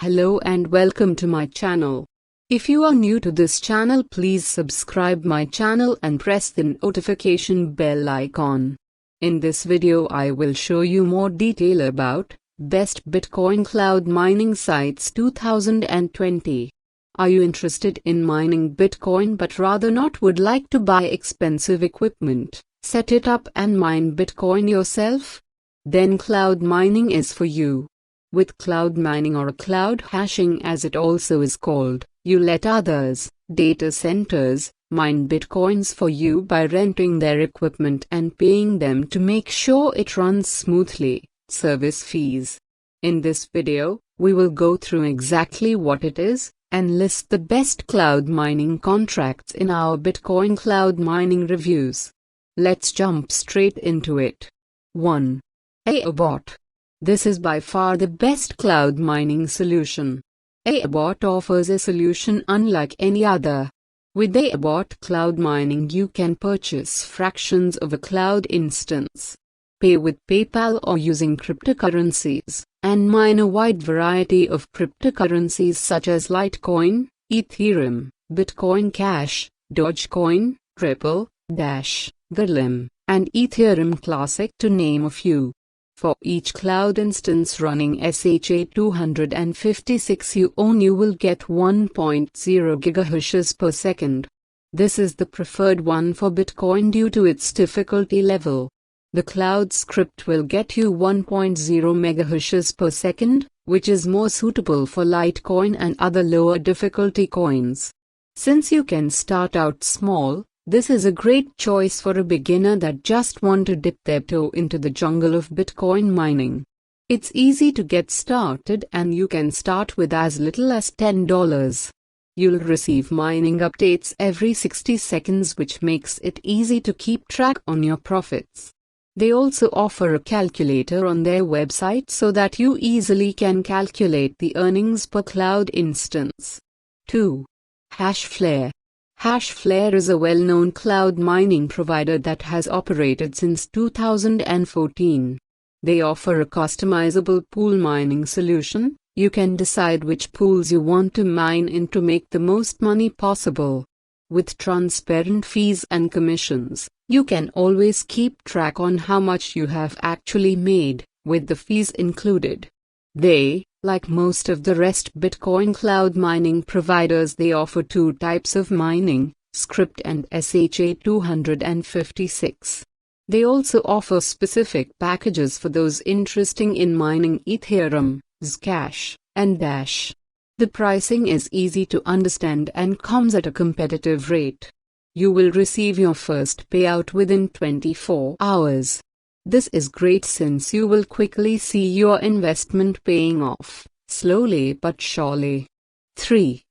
Hello and welcome to my channel. If you are new to this channel, please subscribe my channel and press the notification bell icon. In this video I will show you more detail about Best Bitcoin Cloud Mining Sites 2020. Are you interested in mining Bitcoin but rather not would like to buy expensive equipment, set it up and mine Bitcoin yourself? Then cloud mining is for you. With cloud mining, or cloud hashing as it also is called, you let others, data centers, mine bitcoins for you by renting their equipment and paying them to make sure it runs smoothly, service fees. In this video, we will go through exactly what it is, and list the best cloud mining contracts in our Bitcoin cloud mining reviews. Let's jump straight into it. 1. Airbot. This is by far the best cloud mining solution. Airbot offers a solution unlike any other. With Airbot cloud mining, you can purchase fractions of a cloud instance, pay with PayPal or using cryptocurrencies, and mine a wide variety of cryptocurrencies such as Litecoin, Ethereum, Bitcoin Cash, Dogecoin, Ripple, Dash, Verlim, and Ethereum Classic, to name a few. For each cloud instance running SHA-256 you own, you will get 1.0 GHz per second. This is the preferred one for Bitcoin due to its difficulty level. The cloud script will get you 1.0 MHz per second, which is more suitable for Litecoin and other lower difficulty coins. Since you can start out small, this is a great choice for a beginner that just want to dip their toe into the jungle of Bitcoin mining. It's easy to get started and you can start with as little as $10. You'll receive mining updates every 60 seconds, which makes it easy to keep track on your profits. They also offer a calculator on their website so that you easily can calculate the earnings per cloud instance. 2. Hashflare. Hashflare is a well-known cloud mining provider that has operated since 2014. They offer a customizable pool mining solution. You can decide which pools you want to mine in to make the most money possible. With transparent fees and commissions, you can always keep track on how much you have actually made, with the fees included. They, like most of the rest Bitcoin cloud mining providers, they offer two types of mining, script and SHA-256. They also offer specific packages for those interested in mining Ethereum, Zcash, and Dash. The pricing is easy to understand and comes at a competitive rate. You will receive your first payout within 24 hours. This is great since you will quickly see your investment paying off, slowly but surely. 3.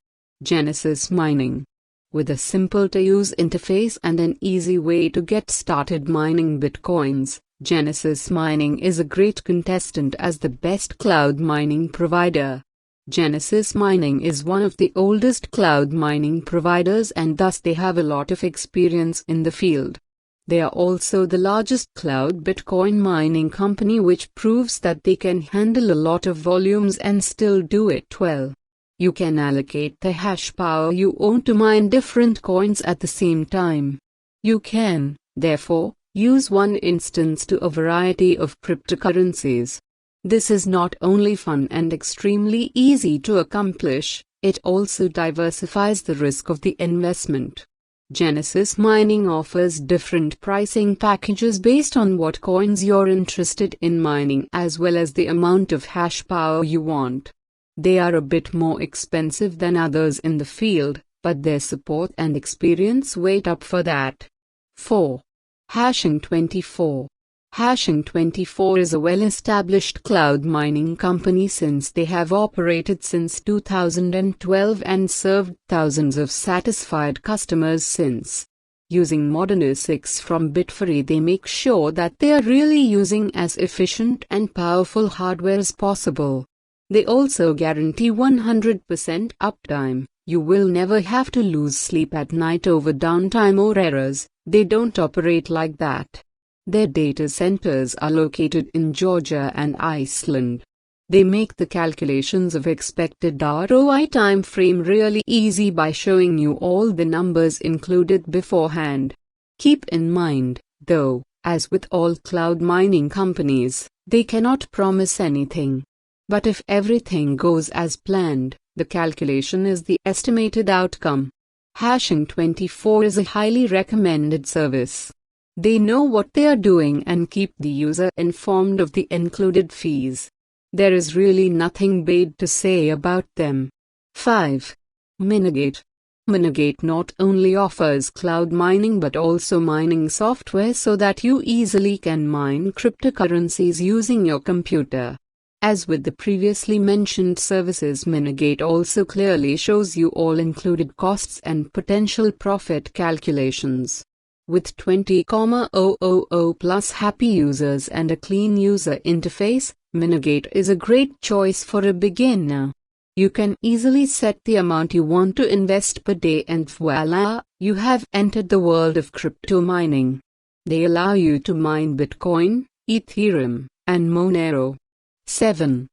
Genesis Mining. With a simple-to-use interface and an easy way to get started mining Bitcoins, Genesis Mining is a great contestant as the best cloud mining provider. Genesis Mining is one of the oldest cloud mining providers and thus they have a lot of experience in the field. They are also the largest cloud Bitcoin mining company, which proves that they can handle a lot of volumes and still do it well. You can allocate the hash power you own to mine different coins at the same time. You can, therefore, use one instance to a variety of cryptocurrencies. This is not only fun and extremely easy to accomplish, it also diversifies the risk of the investment. Genesis Mining offers different pricing packages based on what coins you're interested in mining as well as the amount of hash power you want. They are a bit more expensive than others in the field, but their support and experience weigh up for that. 4. Hashing24. Hashing24 is a well-established cloud mining company since they have operated since 2012 and served thousands of satisfied customers since. Using modern ASICs from Bitfury, they make sure that they are really using as efficient and powerful hardware as possible. They also guarantee 100% uptime. You will never have to lose sleep at night over downtime or errors. They don't operate like that. Their data centers are located in Georgia and Iceland. They make the calculations of expected ROI time frame really easy by showing you all the numbers included beforehand. Keep in mind, though, as with all cloud mining companies, they cannot promise anything. But if everything goes as planned, the calculation is the estimated outcome. Hashing24 is a highly recommended service. They know what they are doing and keep the user informed of the included fees. There is really nothing bad to say about them. 5. Minergate. Minergate not only offers cloud mining but also mining software so that you easily can mine cryptocurrencies using your computer. As with the previously mentioned services, Minergate also clearly shows you all included costs and potential profit calculations. With 20,000 plus happy users and a clean user interface, Minergate is a great choice for a beginner. You can easily set the amount you want to invest per day and voila, you have entered the world of crypto mining. They allow you to mine Bitcoin, Ethereum, and Monero. 7.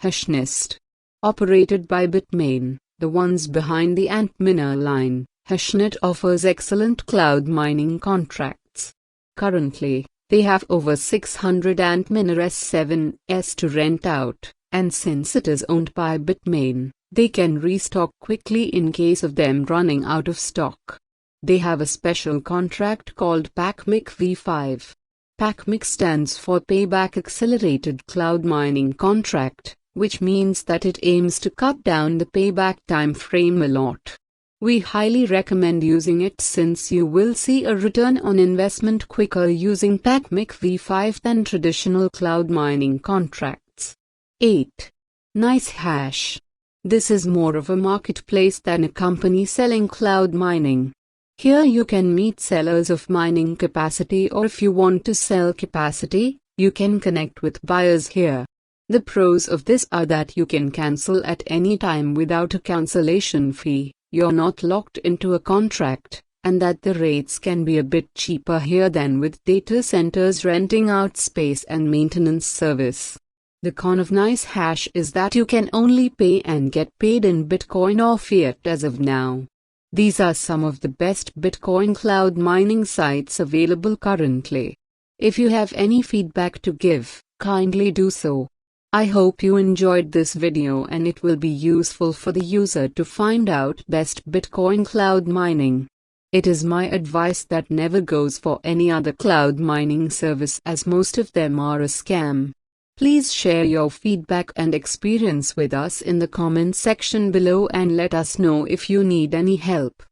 Hashnest. Operated by Bitmain, the ones behind the Antminer line, Hashnet offers excellent cloud mining contracts. Currently, they have over 600 Antminer S7s to rent out, and since it is owned by Bitmain, they can restock quickly in case of them running out of stock. They have a special contract called PACMIC V5. PACMIC stands for Payback Accelerated Cloud Mining Contract, which means that it aims to cut down the payback time frame a lot. We highly recommend using it since you will see a return on investment quicker using PACMIC V5 than traditional cloud mining contracts. 8. NiceHash. This is more of a marketplace than a company selling cloud mining. Here you can meet sellers of mining capacity, or if you want to sell capacity, you can connect with buyers here. The pros of this are that you can cancel at any time without a cancellation fee. You're not locked into a contract, and that the rates can be a bit cheaper here than with data centers renting out space and maintenance service. The con of NiceHash is that you can only pay and get paid in Bitcoin or fiat as of now. These are some of the best Bitcoin cloud mining sites available currently. If you have any feedback to give, kindly do so. I hope you enjoyed this video and it will be useful for the user to find out best Bitcoin cloud mining. It is my advice that never goes for any other cloud mining service, as most of them are a scam. Please share your feedback and experience with us in the comment section below and let us know if you need any help.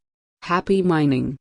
Happy mining!